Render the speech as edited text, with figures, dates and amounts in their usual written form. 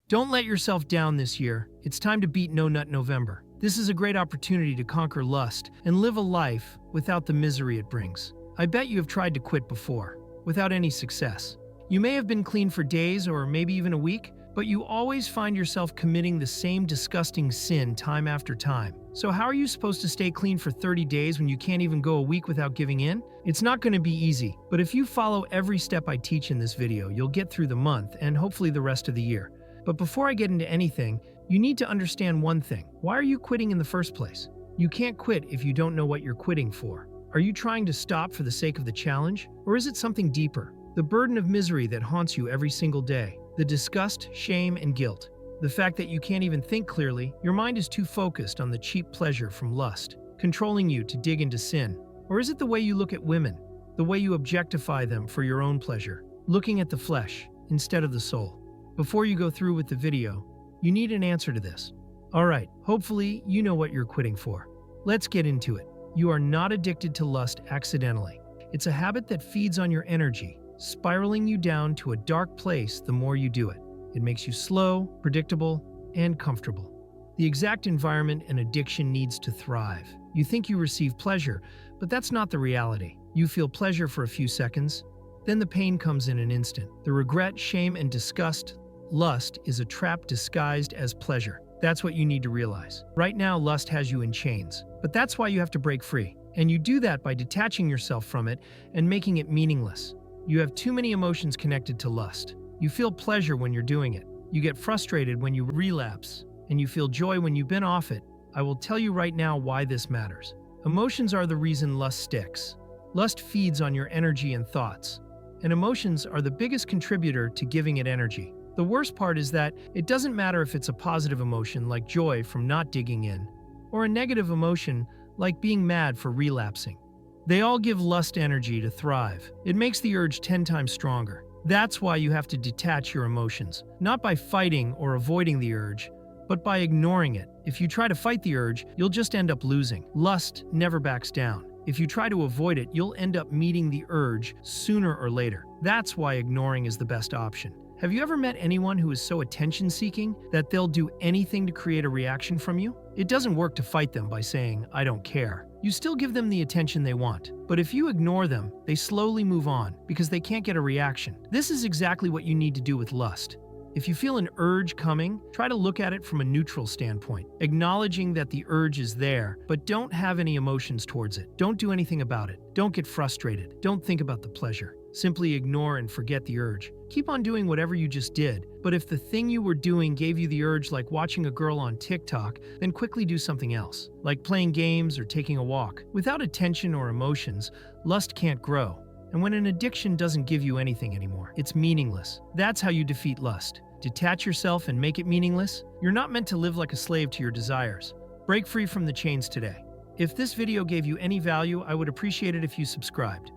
Don't let yourself down this year. It's time to beat No Nut November. This is a great opportunity to conquer lust and live a life without the misery it brings. I bet you have tried to quit before, without any success. You may have been clean for days or maybe even a week, but you always find yourself committing the same disgusting sin time after time. So how are you supposed to stay clean for 30 days when you can't even go a week without giving in? It's not going to be easy, but if you follow every step I teach in this video, you'll get through the month and hopefully the rest of the year. But before I get into anything, you need to understand one thing. Why are you quitting in the first place? You can't quit if you don't know what you're quitting for. Are you trying to stop for the sake of the challenge? Or is it something deeper? The burden of misery that haunts you every single day. The disgust, shame, and guilt. The fact that you can't even think clearly, your mind is too focused on the cheap pleasure from lust, controlling you to dig into sin. Or is it the way you look at women? The way you objectify them for your own pleasure, looking at the flesh instead of the soul? Before you go through with the video, you need an answer to this. Alright, hopefully you know what you're quitting for. Let's get into it. You are not addicted to lust accidentally. It's a habit that feeds on your energy, spiraling you down to a dark place the more you do it. It makes you slow, predictable, and comfortable. The exact environment an addiction needs to thrive. You think you receive pleasure, but that's not the reality. You feel pleasure for a few seconds, then the pain comes in an instant. The regret, shame, and disgust. Lust is a trap disguised as pleasure. That's what you need to realize. Right now, lust has you in chains, but that's why you have to break free. And you do that by detaching yourself from it and making it meaningless. You have too many emotions connected to lust. You feel pleasure when you're doing it. You get frustrated when you relapse, and you feel joy when you've been off it. I will tell you right now why this matters. Emotions are the reason lust sticks. Lust feeds on your energy and thoughts, and emotions are the biggest contributor to giving it energy. The worst part is that it doesn't matter if it's a positive emotion like joy from not digging in, or a negative emotion like being mad for relapsing. They all give lust energy to thrive. It makes the urge 10 times stronger. That's why you have to detach your emotions, not by fighting or avoiding the urge, but by ignoring it. If you try to fight the urge, you'll just end up losing. Lust never backs down. If you try to avoid it, you'll end up meeting the urge sooner or later. That's why ignoring is the best option. Have you ever met anyone who is so attention-seeking that they'll do anything to create a reaction from you? It doesn't work to fight them by saying, "I don't care." You still give them the attention they want. But if you ignore them, they slowly move on because they can't get a reaction. This is exactly what you need to do with lust. If you feel an urge coming, try to look at it from a neutral standpoint, acknowledging that the urge is there, but don't have any emotions towards it. Don't do anything about it. Don't get frustrated. Don't think about the pleasure. Simply ignore and forget the urge. Keep on doing whatever you just did, but if the thing you were doing gave you the urge like watching a girl on TikTok, then quickly do something else, like playing games or taking a walk. Without attention or emotions, lust can't grow. And when an addiction doesn't give you anything anymore, it's meaningless. That's how you defeat lust. Detach yourself and make it meaningless. You're not meant to live like a slave to your desires. Break free from the chains today. If this video gave you any value, I would appreciate it if you subscribed.